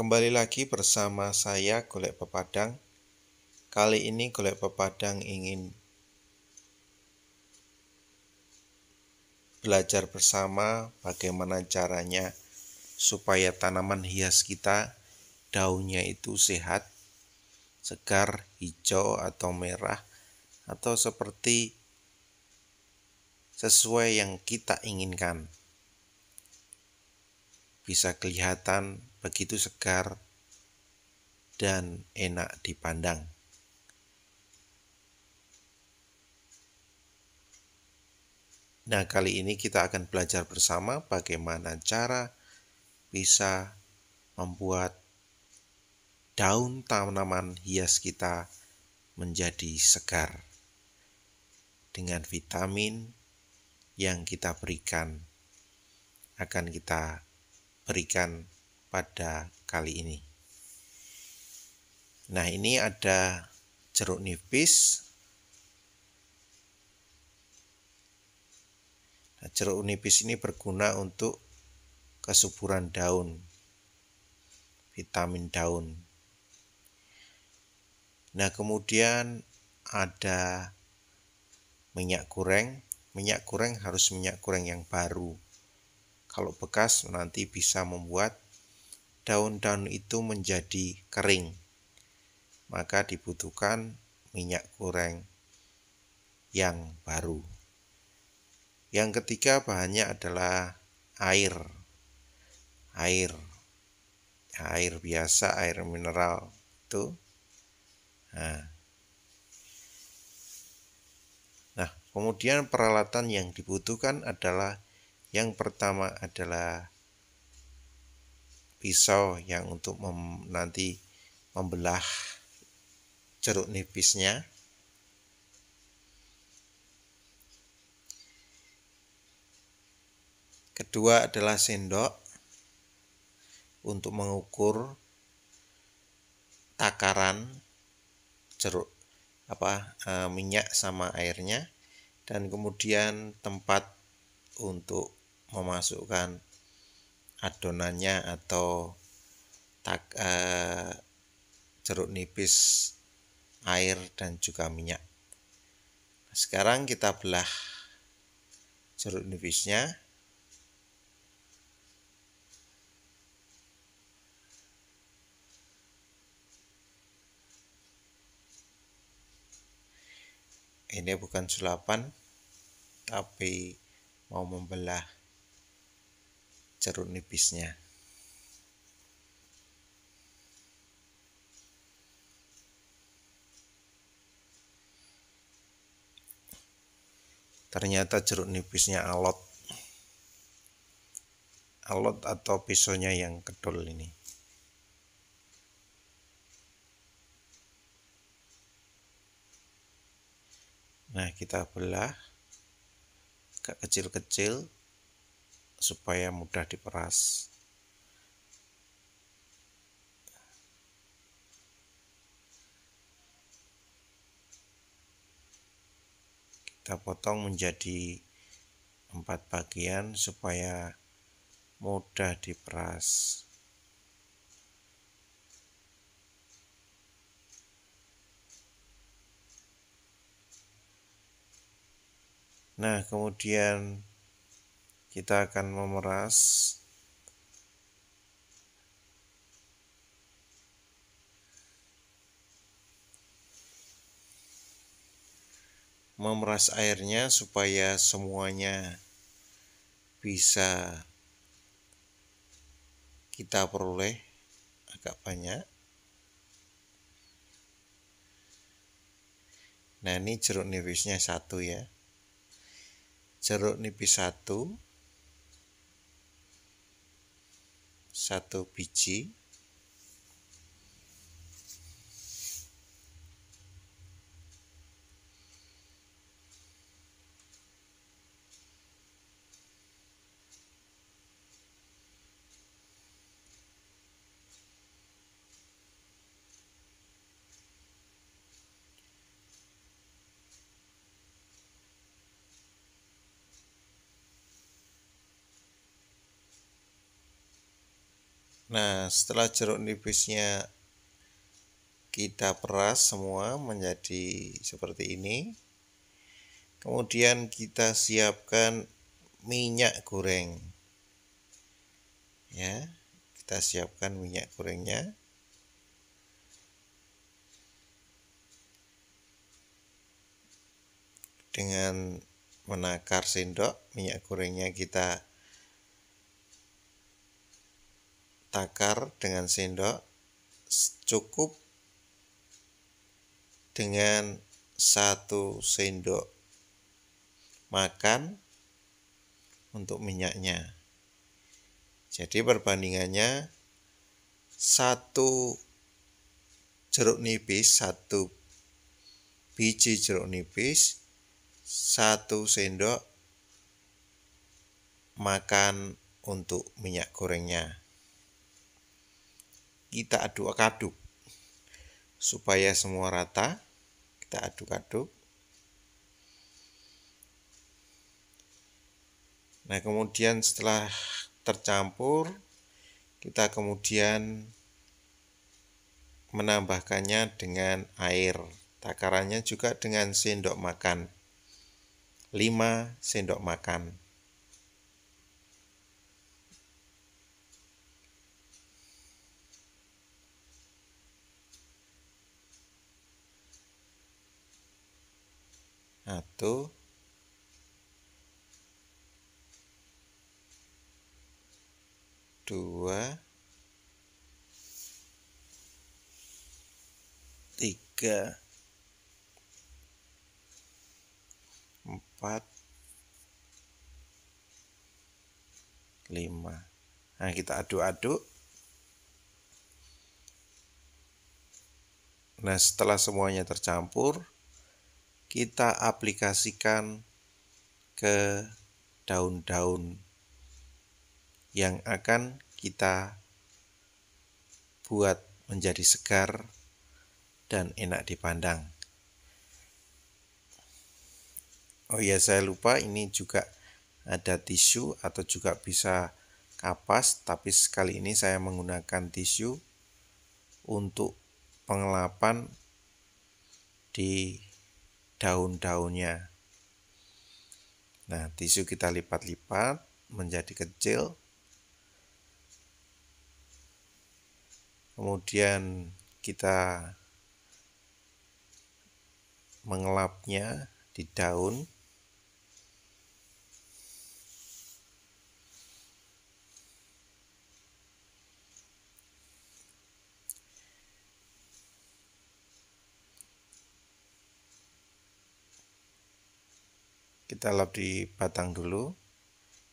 Kembali lagi bersama saya Golek Pepadang. Kali ini Golek Pepadang ingin belajar bersama bagaimana caranya supaya tanaman hias kita daunnya itu sehat, segar, hijau atau merah, atau seperti sesuai yang kita inginkan. Bisa kelihatan begitu segar dan enak dipandang. Nah, kali ini kita akan belajar bersama bagaimana cara bisa membuat daun tanaman hias kita menjadi segar dengan vitamin yang kita berikan, akan kita berikan pada kali ini. Nah, ini ada jeruk nipis. Nah, jeruk nipis ini berguna untuk kesuburan daun, vitamin daun. Nah, kemudian ada minyak goreng. Minyak goreng harus minyak goreng yang baru. Kalau bekas nanti bisa membuat daun-daun itu menjadi kering. Maka dibutuhkan minyak goreng yang baru. Yang ketiga bahannya adalah air. Air biasa, air mineral itu. Nah, kemudian peralatan yang dibutuhkan adalah yang pertama adalah pisau yang untuk nanti membelah jeruk nipisnya. Kedua adalah sendok untuk mengukur takaran jeruk minyak sama airnya, dan kemudian tempat untuk memasukkan adonannya atau jeruk nipis, air, dan juga minyak. Sekarang kita belah jeruk nipisnya. Ini bukan sulapan, tapi mau membelah jeruk nipisnya. Ternyata jeruk nipisnya alot atau pisaunya yang kedul ini. Nah, kita belah agak kecil-kecil supaya mudah diperas. Kita potong menjadi 4 bagian supaya mudah diperas. Nah, kemudian kita akan memeras airnya supaya semuanya bisa kita peroleh agak banyak. Nah, ini jeruk nipisnya 1 ya. Jeruk nipis 1 biji. Nah, setelah jeruk nipisnya kita peras semua menjadi seperti ini, kemudian kita siapkan minyak goreng. Ya, kita siapkan minyak gorengnya. Dengan menakar sendok, minyak gorengnya kita takar dengan sendok cukup dengan 1 sendok makan untuk minyaknya. Jadi perbandingannya 1 jeruk nipis, 1 biji jeruk nipis, 1 sendok makan untuk minyak gorengnya. Kita aduk-aduk supaya semua rata. Kita aduk-aduk. Nah, kemudian setelah tercampur, kita kemudian menambahkannya dengan air. Takarannya juga dengan sendok makan, 5 sendok makan. Satu, dua, tiga, 4, 5. Nah, kita aduk-aduk. Nah, setelah semuanya tercampur, kita aplikasikan ke daun-daun yang akan kita buat menjadi segar dan enak dipandang. Oh iya, saya lupa, ini juga ada tisu atau juga bisa kapas, tapi sekali ini saya menggunakan tisu untuk pengelapan di daun-daunnya. Nah, tisu kita lipat-lipat menjadi kecil. Kemudian kita mengelapnya di daun. Kita lap di batang dulu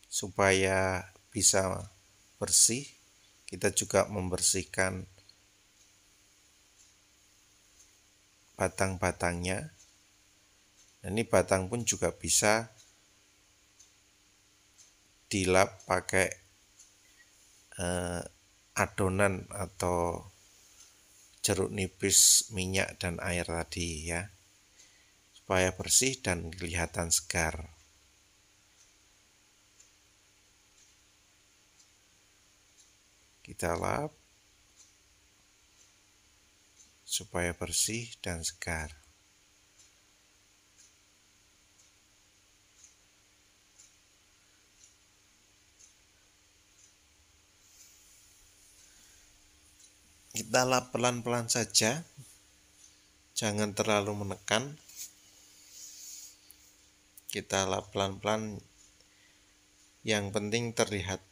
supaya bisa bersih. Kita juga membersihkan batang-batangnya. Nah, ini batang pun juga bisa dilap pakai adonan atau jeruk nipis, minyak, dan air tadi ya, supaya bersih dan kelihatan segar. Kita lap supaya bersih dan segar. Kita lap pelan-pelan saja, jangan terlalu menekan. Kita lap pelan-pelan, yang penting terlihat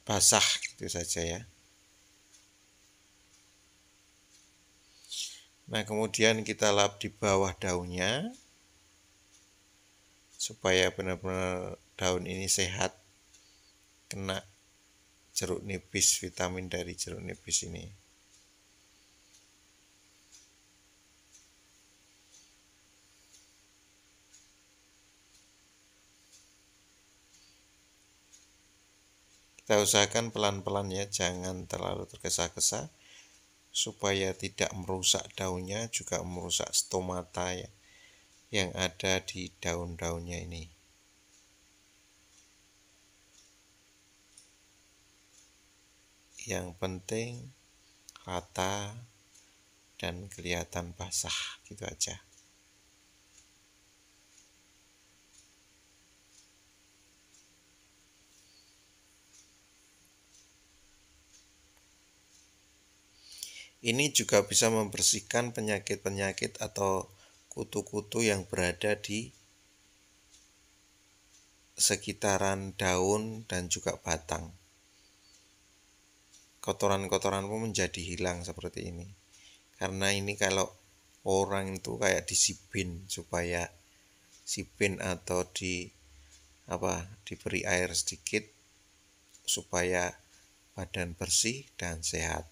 basah gitu saja ya. Nah, kemudian kita lap di bawah daunnya supaya benar-benar daun ini sehat, kena jeruk nipis, vitamin dari jeruk nipis ini. Kita usahakan pelan-pelan ya, jangan terlalu tergesa-gesa supaya tidak merusak daunnya, juga merusak stomata ya, yang ada di daun-daunnya ini. Yang penting rata dan kelihatan basah, gitu aja. Ini juga bisa membersihkan penyakit-penyakit atau kutu-kutu yang berada di sekitaran daun dan juga batang. Kotoran-kotoran pun menjadi hilang seperti ini. Karena ini kalau orang itu kayak disipin supaya sipin atau diberi air sedikit supaya badan bersih dan sehat.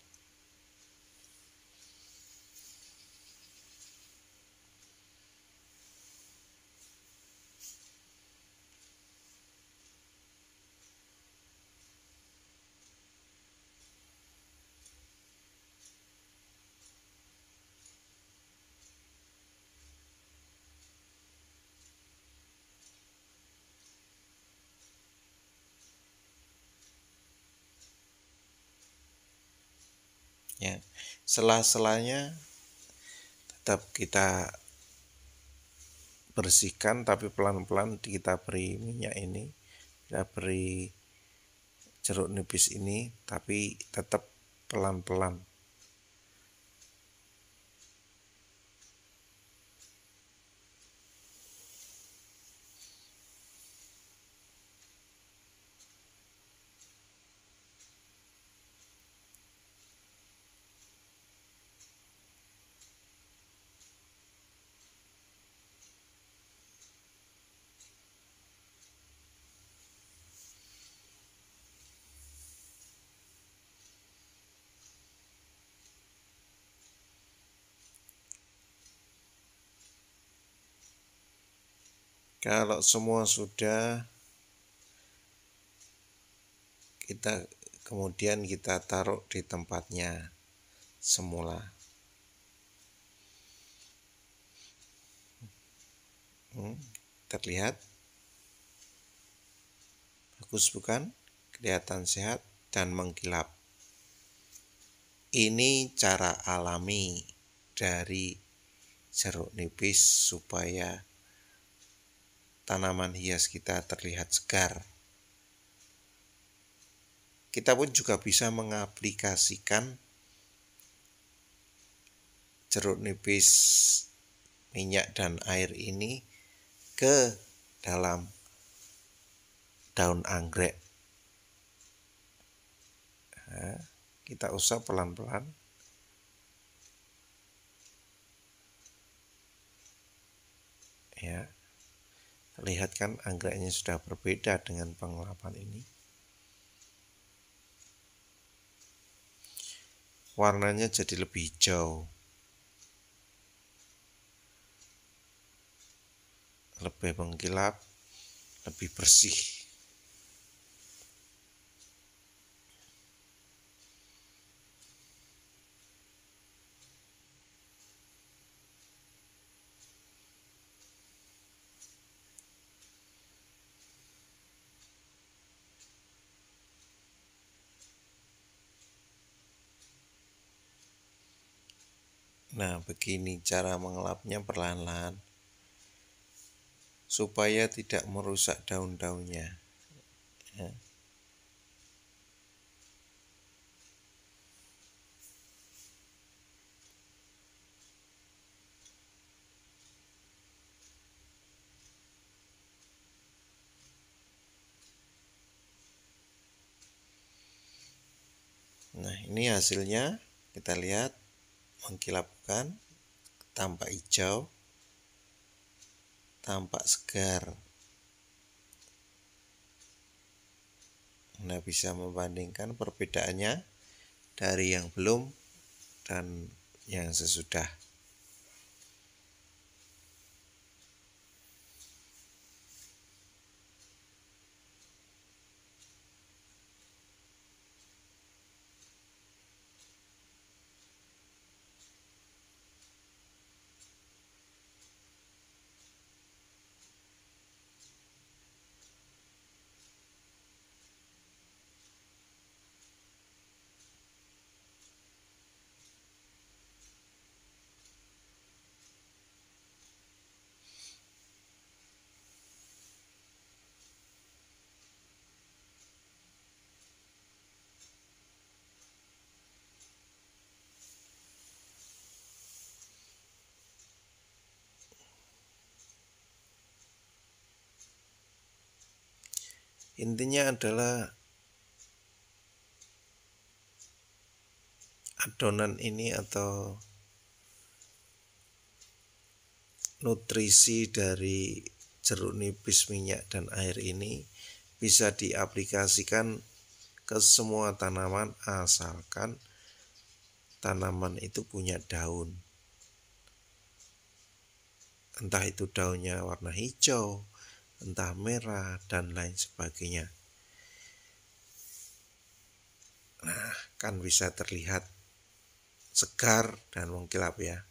Ya, sela-selanya tetap kita bersihkan, tapi pelan-pelan kita beri minyak ini, kita beri jeruk nipis ini, tapi tetap pelan-pelan. Kalau semua sudah, kemudian kita taruh di tempatnya semula. Terlihat bagus bukan? Kelihatan sehat dan mengkilap. Ini cara alami dari jeruk nipis supaya tanaman hias kita terlihat segar. Kita pun juga bisa mengaplikasikan jeruk nipis, minyak dan air ini ke dalam daun anggrek. Nah, kita usap pelan-pelan. Ya, terlihat kan anggreknya sudah berbeda dengan pengelapan ini. Warnanya jadi lebih hijau, lebih mengkilap, lebih bersih. Nah, begini cara mengelapnya perlahan-lahan supaya tidak merusak daun-daunnya. Ya. Nah, ini hasilnya kita lihat mengkilap bukan, tampak hijau, tampak segar. Nah, bisa membandingkan perbedaannya dari yang belum dan yang sesudah. Intinya adalah adonan ini atau nutrisi dari jeruk nipis, minyak, dan air ini bisa diaplikasikan ke semua tanaman asalkan tanaman itu punya daun. Entah itu daunnya warna hijau, entah merah, dan lain sebagainya. Nah, kan bisa terlihat segar dan mengkilap ya.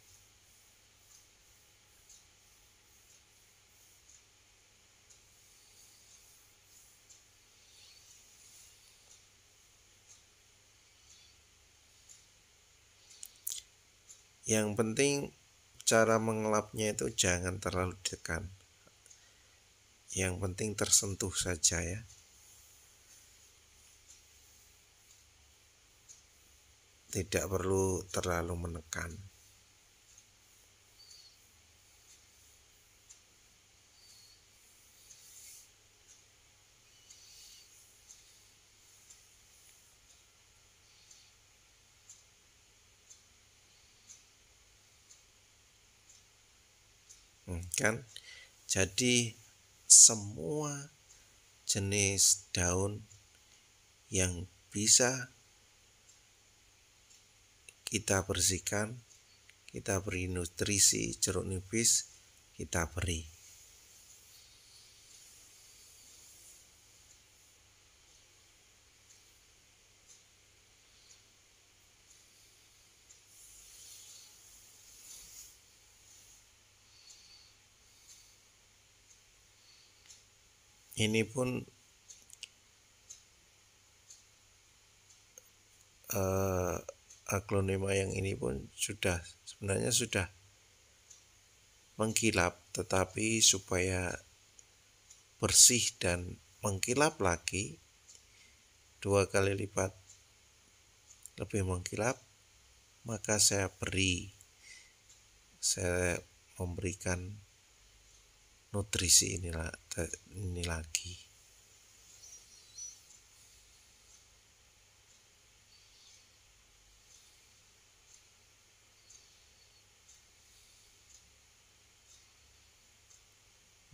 Yang penting cara mengelapnya itu jangan terlalu ditekan. Yang penting tersentuh saja ya. Tidak perlu terlalu menekan. Kan? Jadi semua jenis daun yang bisa kita bersihkan, kita beri nutrisi jeruk nipis, kita beri. Ini pun aglonema yang ini pun sebenarnya sudah mengkilap, tetapi supaya bersih dan mengkilap lagi 2 kali lipat lebih mengkilap, maka saya memberikan nutrisi ini lagi.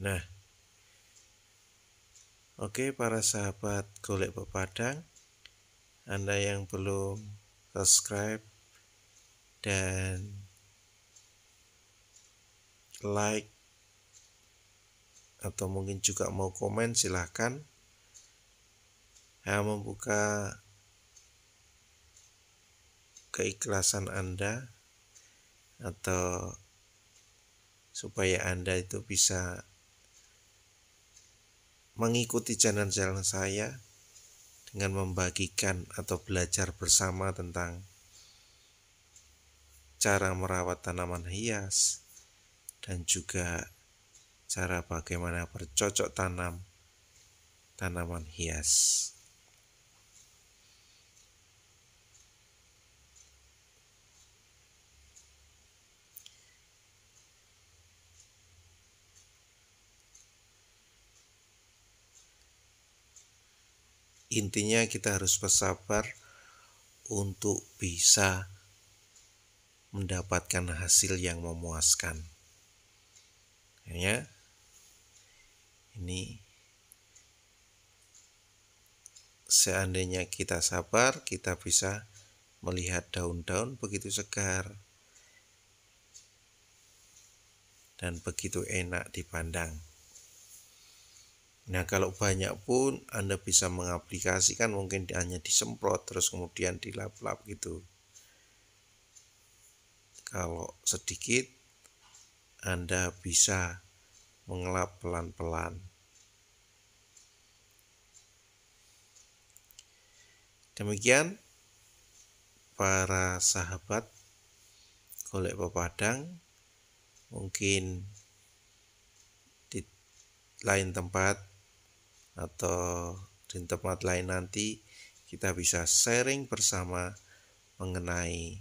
Nah, oke para sahabat Golek Pepadang, Anda yang belum subscribe dan like atau mungkin juga mau komen, silahkan. Saya membuka keikhlasan Anda atau supaya Anda itu bisa mengikuti channel-channel saya dengan membagikan atau belajar bersama tentang cara merawat tanaman hias dan juga cara bagaimana bercocok tanam tanaman hias. Intinya kita harus bersabar untuk bisa mendapatkan hasil yang memuaskan. Ya, ini seandainya kita sabar, kita bisa melihat daun-daun begitu segar dan begitu enak dipandang. Nah, kalau banyak pun Anda bisa mengaplikasikan, mungkin hanya disemprot terus kemudian dilap-lap gitu. Kalau sedikit, Anda bisa mengelap pelan-pelan. Demikian para sahabat Golek Pepadang, mungkin di lain tempat atau di tempat lain nanti kita bisa sharing bersama mengenai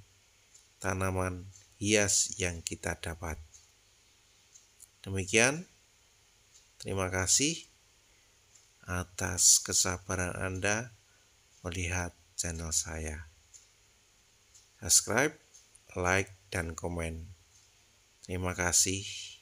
tanaman hias yang kita dapat. Demikian, terima kasih. atas kesabaran Anda melihat channel saya. Subscribe, like, dan komen. Terima kasih.